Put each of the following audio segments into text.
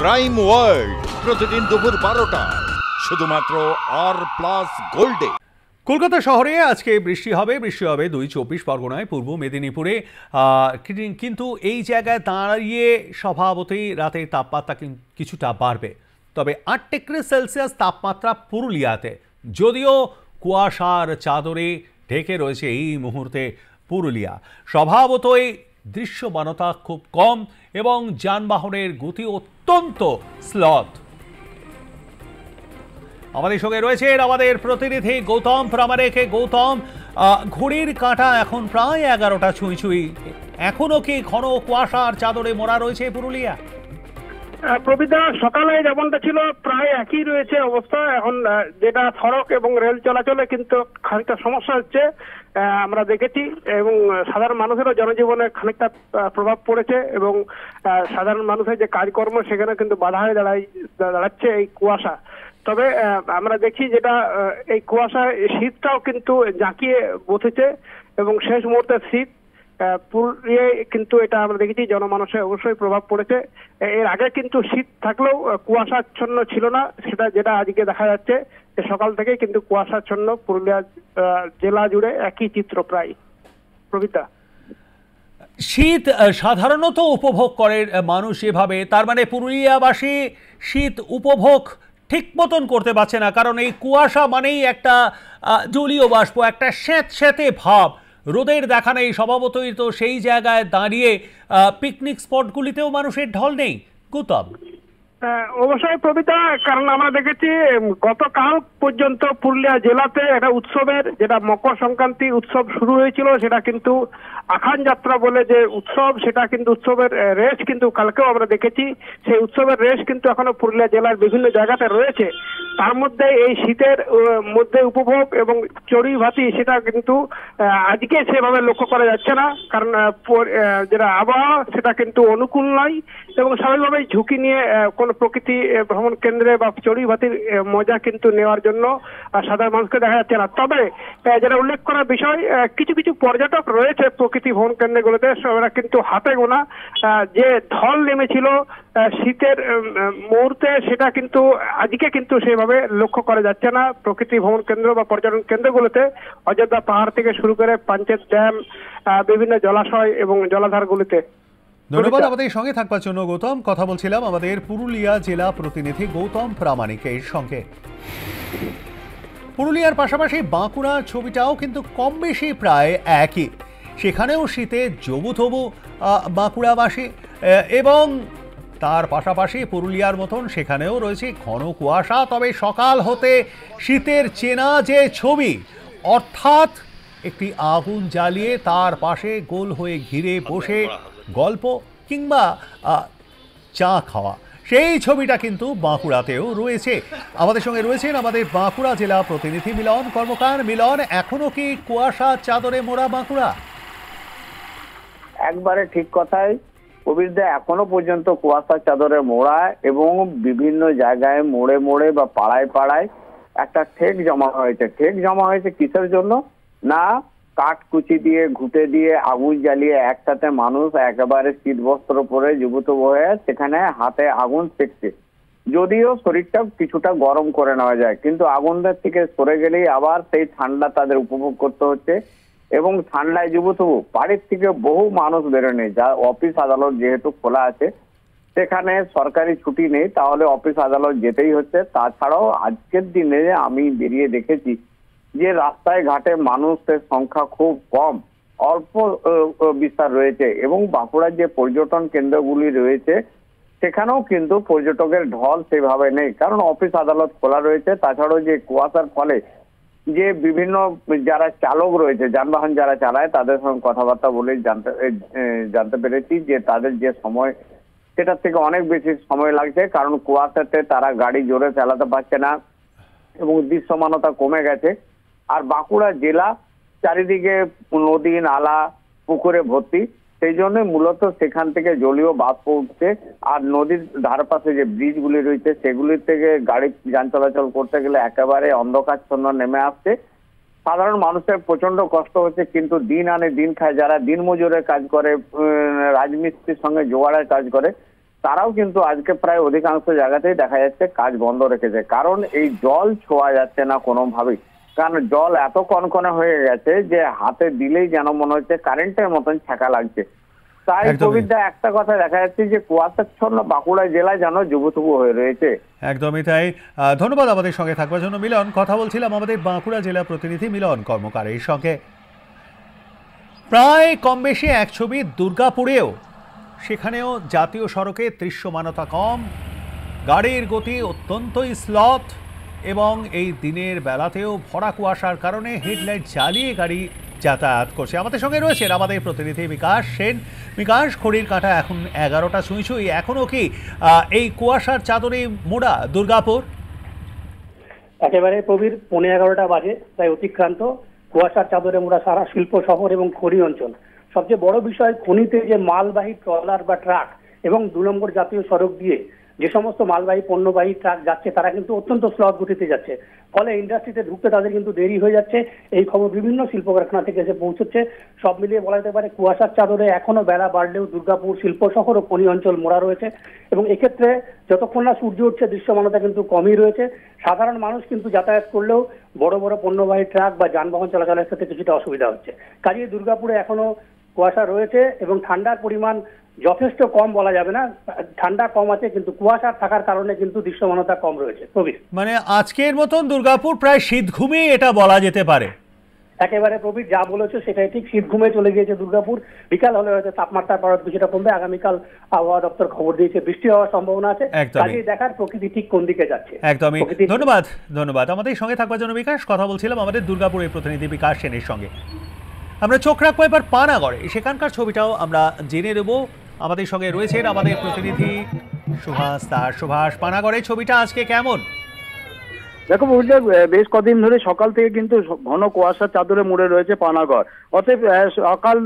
Crime world প্রতিদিন দুপুর 12টায় শুধুমাত্র আর+ গোল্ডে। কলকাতা শহরে আজকে বৃষ্টি হবে 2 পরগনায়, পূর্ব মেদিনীপুরে। কিন্তু এই জায়গায় দাঁড়িয়ে স্বভাবতই রাতের তাপমাত্রা কিছুটা বাড়বে। তবে 8 ডিগ্রি সেলসিয়াস তাপমাত্রা পুরুলিয়াতে, যদিও কুয়াশার চাদরে ঢেকে রয়েছে এই মুহূর্তে পুরুলিয়া। স্বভাবতই দৃশ্যমানতা খুব কম এবং যানবাহনের গতি অত্যন্ত স্লথ। আমাদের সঙ্গে রয়েছেন আমাদের প্রতিনিধি গৌতম প্রামাণিক। গৌতম, ঘড়ির কাঁটা এখন প্রায় 11টা ছুঁই। এখনো কি ঘন কুয়াশার চাদরে মোড়া রয়েছে পুরুলিয়া? প্রবিতা, সকালে যেমনটা ছিল প্রায় একই রয়েছে অবস্থা। এখন যেটা সড়ক এবং রেল চলাচলে কিন্তু খানিকটা সমস্যা হচ্ছে আমরা দেখেছি, এবং সাধারণ মানুষেরও জনজীবনে খানিকটা প্রভাব পড়েছে, এবং সাধারণ মানুষের যে কাজকর্ম সেখানে কিন্তু বাধা হয়ে দাঁড়াচ্ছে এই কুয়াশা। তবে আমরা দেখছি যেটা এই কুয়াশায় শীতটাও কিন্তু জাঁকিয়ে বসেছে, এবং শেষ মুহূর্তে শীত পুরুলিয়ায় কিন্তু এটা আমরা দেখেছি জনমানসে অবশ্যই প্রভাব পড়েছে। এর আগে কিন্তু শীত থাকলেও কুয়াশাচ্ছন্ন ছিল না, যেটা আজকে দেখা যাচ্ছে যে সকাল থেকে কিন্তু কুয়াশাচ্ছন্ন পুরুলিয়া জেলা জুড়ে একই চিত্র প্রায়। প্রবিতা, শীত সাধারণত উপভোগ করে মানুষ এভাবে, তার মানে পুরুলিয়াবাসী শীত উপভোগ ঠিক মতন করতে পারছে না, কারণ এই কুয়াশা মানেই একটা জলীয় বাষ্প, একটা স্যাঁতস্যাঁতে ভাব, রোদের দেখা নেই। স্বভাবতই তো সেই জায়গায় দাঁড়িয়ে পিকনিক স্পটগুলিতেও মানুষের ঢল নেই। গৌতম, অবশ্যই প্রবিতা, কারণ আমরা দেখেছি গতকাল পর্যন্ত পুরুলিয়া জেলাতে একটা উৎসবের, যেটা মকর সংক্রান্তি উৎসব শুরু হয়েছিল, সেটা কিন্তু আখান যাত্রা বলে যে উৎসব, সেটা কিন্তু উৎসবের রেশ কিন্তু কালকেও আমরা দেখেছি। সেই উৎসবের রেশ কিন্তু এখনো পুরুলিয়া জেলার বিভিন্ন জায়গাতে রয়েছে। তার মধ্যে এই শীতের মধ্যে উপভোগ এবং চড়ুই ভাতি, সেটা কিন্তু আজকে সেভাবে লক্ষ্য করা যাচ্ছে না, কারণ যেটা আবহাওয়া সেটা কিন্তু অনুকূল নয়, এবং স্বাভাবিকভাবেই ঝুঁকি নিয়ে কোন প্রকৃতি ভ্রমণ কেন্দ্রে বা চড়ুই ভাতির মজা কিন্তু নেওয়ার জন্য সাধারণ মানুষকে দেখা যাচ্ছে না। তবে যেটা উল্লেখ করার বিষয়, কিছু কিছু পর্যটক রয়েছে প্রকৃতি ভ্রমণ কেন্দ্রগুলোতে, সেটা কিন্তু হাতে গোনা। যে ঢল নেমেছিল শীতের মুহূর্তে, সেটা কিন্তু আজকে কিন্তু সেভাবে লক্ষ্য করা যাচ্ছে না প্রকৃতি ভ্রমণ কেন্দ্র বা পর্যটন কেন্দ্রগুলোতে। অযোধ্যা পাহাড় থেকে শুরু করে পাঞ্চেত ড্যাম, বিভিন্ন জলাশয় এবং জলাধারগুলিতে। ধন্যবাদ আমাদের সঙ্গে থাকবার জন্য গৌতম। কথা বলছিলাম আমাদের পুরুলিয়া জেলা প্রতিনিধি গৌতম প্রামাণিকের সঙ্গে। পুরুলিয়ার পাশাপাশি বাঁকুড়া ছবিটাও কিন্তু কম বেশি প্রায় একই। সেখানেও শীতে জবুথবু বাঁকুড়াবাসী, এবং তার পাশাপাশি পুরুলিয়ার মতন সেখানেও রয়েছে ঘন কুয়াশা। তবে সকাল হতে শীতের চেনা যে ছবি, অর্থাৎ একটি আগুন জ্বালিয়ে তার পাশে গোল হয়ে ঘিরে বসে গল্প কিংবা চা খাওয়া, সেই ছবিটা কিন্তু বাঁকুড়াতেও রয়েছে। আমাদের সঙ্গে রয়েছেন আমাদের বাঁকুড়া জেলা প্রতিনিধি মিলন কর্মকার। মিলন, এখনো কি কুয়াশা চাদরে মোড়া বাঁকুড়া? একবারে ঠিক কথাই কবিরদা, এখনো পর্যন্ত কুয়াশার চাদরে মোড়া, এবং বিভিন্ন জায়গায় মোড়ে মোড়ে বা পাড়ায় পাড়ায় একটা ঠেক জমা হয়েছে। কিসের জন্য না, কাঠকুচি দিয়ে ঘুঁটে দিয়ে আগুন জ্বালিয়ে একসাথে মানুষ একেবারে শীত বস্ত্র পরে যুবত হয়ে সেখানে হাতে আগুন সেকছে। যদিও শরীরটা কিছুটা গরম করে নেওয়া যায়, কিন্তু আগুনদের থেকে সরে গেলেই আবার সেই ঠান্ডা তাদের উপভোগ করতে হচ্ছে, এবং ঠান্ডায় যুবতবু বাড়ির থেকে বহু মানুষ বেরোনে, যা অফিস আদালত যেহেতু খোলা আছে, সেখানে সরকারি ছুটি নেই, তাহলে অফিস আদালত যেতেই হচ্ছে। তাছাড়াও আজকের দিনে আমি বেরিয়ে দেখেছি যে রাস্তায় ঘাটে মানুষের সংখ্যা খুব কম, অল্প বিস্তার রয়েছে, এবং বাঁকুড়ার যে পর্যটন কেন্দ্রগুলি রয়েছে সেখানেও কিন্তু পর্যটকের ঢল সেভাবে নেই, কারণ অফিস আদালত খোলা রয়েছে। তাছাড়াও যে কুয়াশার ফলে যে বিভিন্ন যারা চালক রয়েছে, যানবাহন যারা চালায়, তাদের সঙ্গে কথাবার্তা বলে জানতে পেরেছি যে তাদের যে সময়, সেটার থেকে অনেক বেশি সময় লাগছে, কারণ কুয়াশাতে তারা গাড়ি জোরে চালাতে পারছে না, এবং দৃশ্যমানতা কমে গেছে। আর বাঁকুড়া জেলা চারিদিকে নদী নালা পুকুরে ভর্তি, সেই জন্য মূলত সেখান থেকে জলীয় বাষ্প উঠছে। আর নদীর ধারপাশে যে ব্রিজগুলি রয়েছে সেগুলির থেকে গাড়ি যান চলাচল করতে গেলে একেবারে অন্ধকারচ্ছন্ন নেমে আসছে। সাধারণ মানুষের প্রচন্ড কষ্ট হচ্ছে, কিন্তু দিন আনে দিন খায়, যারা দিন মজুরের কাজ করে, রাজমিস্ত্রির সঙ্গে জোগাড়ের কাজ করে, তারাও কিন্তু আজকে প্রায় অধিকাংশ জায়গাতেই দেখা যাচ্ছে কাজ বন্ধ রেখেছে, কারণ এই জল ছোঁয়া যাচ্ছে না কোনোভাবেই। কারণ জল এত কনকনে হয়ে গেছে যে হাতে দিলেই যেন মনে হচ্ছে কারেন্টের মতন ছ্যাঁকা লাগছে। তাই কবিতা একটা কথা দেখা যাচ্ছে যে কুয়াশাচ্ছন্ন বাঁকুড়া জেলা যেন জুবুথুবু হয়ে রয়েছে। একদমই তাই। ধন্যবাদ আমাদের সঙ্গে থাকবার জন্য মিলন। কথা বলছিলাম আমাদের বাঁকুড়া জেলা প্রতিনিধি মিলন কর্মকার। এই সঙ্গে প্রায় কম বেশি এক ছবি দুর্গাপুরেও, সেখানেও জাতীয় সড়কে দৃশ্যমানতা কম, গাড়ির গতি অত্যন্তই স্লথ এবং এই দিনের বেলাতেও ভরা কুয়াশার কারণে হেডলাইট জ্বালিয়ে গাড়ি যাতায়াত করছে। আমাদের সঙ্গে রয়েছেন আমাদের প্রতিনিধি বিকাশ সেন। বিকাশ, ঘড়ির কাঁটা এখন 11টা ছুঁই, এখনও কি এই কুয়াশার চাদরে মোড়া দুর্গাপুর? একেবারে প্রবীর 11:15 বাজে, তাই অতিক্রান্ত কুয়াশার চাদরে মোড়া সারা শিল্প শহর এবং খনি অঞ্চল। সবচেয়ে বড় বিষয়, খনিতে যে মালবাহী ট্রলার বা ট্রাক এবং 2 নম্বর জাতীয় সড়ক দিয়ে যে সমস্ত মালবাহী পণ্যবাহী ট্রাক যাচ্ছে তারা কিন্তু অত্যন্ত স্লথ গতিতে যাচ্ছে, ফলে ইন্ডাস্ট্রিতে ঢুকতে তাদের কিন্তু দেরি হয়ে যাচ্ছে। এই খবর বিভিন্ন শিল্প কারখানা থেকে এসে পৌঁছচ্ছে। সব মিলিয়ে বলা যেতে পারে কুয়াশার চাদরে এখনো বেলা বাড়লেও দুর্গাপুর শিল্প শহর ও খনি অঞ্চল মোড়া রয়েছে এবং এক্ষেত্রে যতক্ষণ না সূর্য উঠছে দৃশ্যমানতা কিন্তু কমই রয়েছে। সাধারণ মানুষ কিন্তু যাতায়াত করলেও বড় বড় পণ্যবাহী ট্রাক বা যানবাহন চলাচলের ক্ষেত্রে কিছুটা অসুবিধা হচ্ছে। কাজেই দুর্গাপুরে এখনো কুয়াশা রয়েছে এবং ঠান্ডার পরিমাণ যথেষ্ট কম বলা যাবে না, ঠান্ডা কম আছে কিন্তু কুয়াশা থাকার কারণে কিন্তু দৃশ্যমানতা কম রয়েছে। প্রবীর, মানে আজকের মতন দুর্গাপুর প্রায় শীত ঘুমে এটা বলা যেতে পারে। একেবারে প্রবীর, যা বলেছো সেটাই ঠিক, শীত ঘুমে চলে গিয়েছে দুর্গাপুর। বিকাল হলে হয়তো তাপমাত্রা কিছুটা কমবে। আগামীকাল আবহাওয়া দপ্তর খবর দিয়েছে বৃষ্টি হওয়ার সম্ভাবনা আছে। কাজেই দেখার প্রকৃতি ঠিক কোন দিকে যাচ্ছে। একদমই। ধন্যবাদ আমাদের সঙ্গে থাকবার জন্য বিকাশ। কথা বলছিলাম আমাদের দুর্গাপুরের প্রতিনিধি বিকাশ সেনের সঙ্গে। আমরা চোখ রাখবো এবার পানাগড়ে, সেখানকার ছবিটাও আমরা জেনে নেব। আমাদের সঙ্গে রয়েছেন আমাদের প্রতিনিধি সুভাষ দাস। সুভাষ, পানাগড়ে ছবিটা আজকে কেমন? দেখো বুঝলে, বেশ কদিন ধরে সকাল থেকে কিন্তু ঘন কুয়াশার চাদরে মুড়ে রয়েছে পানাগড়। অতএব সকাল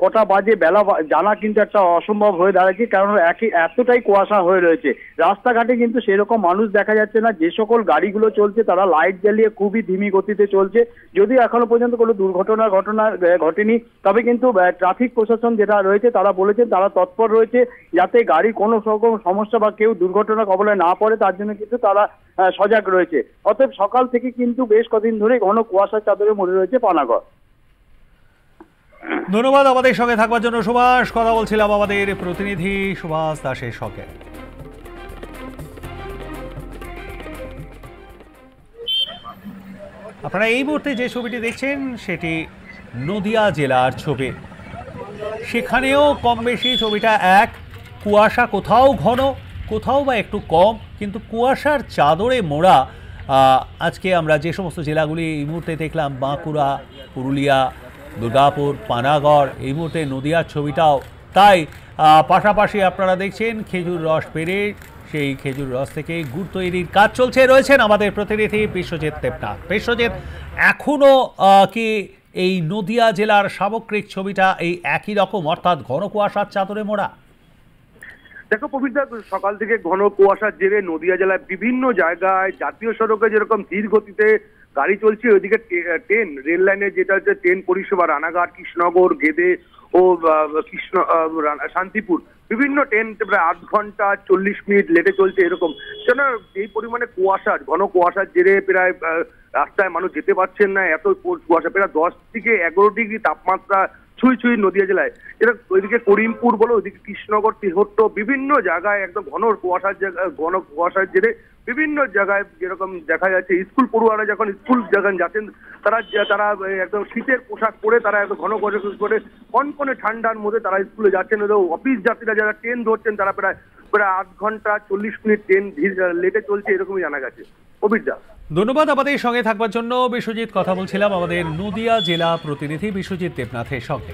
কটা বাজে বেলা জানা কিন্তু একটা অসম্ভব হয়ে দাঁড়াচ্ছে, কারণ এতটাই কুয়াশা হয়ে রয়েছে। রাস্তাঘাটে কিন্তু সেরকম মানুষ দেখা যাচ্ছে না। যে সকল গাড়িগুলো চলছে তারা লাইট জ্বালিয়ে খুবই ধীমি গতিতে চলছে। যদিও এখনো পর্যন্ত কোনো ঘটনা ঘটেনি, তবে কিন্তু ট্রাফিক প্রশাসন যেটা রয়েছে তারা বলেছেন তারা তৎপর রয়েছে যাতে গাড়ি কোনো রকম সমস্যা বা কেউ দুর্ঘটনার কবলে না পড়ে, তার জন্য কিন্তু তারা সজাগ রয়েছে। অতএব সকাল থেকে কিন্তু বেশ কদিন ধরে ঘন কুয়াশার চাদরে মুড়ে রয়েছে পানাগড়। ধন্যবাদ আমাদের সঙ্গে থাকবার জন্য সুভাষ। কথা বলছিলাম আমাদের প্রতিনিধি সুভাষ দাসের সঙ্গে। আপনারা এই মুহূর্তে যে ছবিটি দেখছেন সেটি নদিয়া জেলার ছবি। সেখানেও কম বেশি ছবিটা এক, কুয়াশা কোথাও ঘন কোথাও বা একটু কম, কিন্তু কুয়াশার চাদরে মোড়া। আজকে আমরা যে সমস্ত জেলাগুলি এই মুহূর্তে দেখলাম, বাঁকুড়া, পুরুলিয়া, দুর্গাপুর, পানাগড়, এই মুহূর্তে নদিয়ার ছবিটাও তাই। পাশাপাশি আপনারা দেখছেন খেজুর রস পেরে সেই খেজুর রস থেকে গুড় তৈরির কাজ চলছে। রয়েছেন আমাদের প্রতিনিধি বিশ্বজিৎ দেবনাথ। বিশ্বজিৎ, এখনও কি এই নদিয়া জেলার সামগ্রিক ছবিটা এই একই রকম, অর্থাৎ ঘন কুয়াশার চাদরে মোড়া? দেখো পবিত্রা, সকাল থেকে ঘন কুয়াশার জেরে নদিয়া জেলায় বিভিন্ন জায়গায় জাতীয় সড়কে যেরকম ধীর গতিতে গাড়ি চলছে, ওইদিকে ট্রেন রেল লাইনে যেটা হচ্ছে ট্রেন পরিষেবা রানাঘাট, কৃষ্ণনগর, গেদে ও শান্তিপুর, বিভিন্ন ট্রেন প্রায় 8 ঘন্টা 40 মিনিট লেটে চলছে। এরকম কেন এই পরিমাণে ঘন কুয়াশার জেরে প্রায় রাস্তায় মানুষ যেতে পারছেন না। এত কুয়াশা, প্রায় 10 থেকে 11 ডিগ্রি তাপমাত্রা ছুঁই নদিয়া জেলায়। এটা ওইদিকে করিমপুর বলো, ওইদিকে কৃষ্ণনগর, তিহট্ট, বিভিন্ন জায়গায় একদম ঘন কুয়াশার জেরে বিভিন্ন জায়গায় যেরকম দেখা যাচ্ছে স্কুল পড়ুয়ারা যখন স্কুল যাচ্ছেন তারা একদম শীতের পোশাক পরে তারা একদম ঘন কুয়াশা করে কনকনে ঠান্ডার মধ্যে তারা স্কুলে যাচ্ছেন। অফিস যাত্রীরা যারা ট্রেন ধরছেন তারা প্রায় 8 ঘন্টা 40 মিনিট ট্রেন লেটে চলছে, এরকমই জানা গেছে। অভিজ্ঞতা, ধন্যবাদ আমাদের সঙ্গে থাকবার জন্য বিশ্বজিৎ। কথা বলছিলাম আমাদের নদিয়া জেলা প্রতিনিধি বিশ্বজিৎ দেবনাথের সঙ্গে।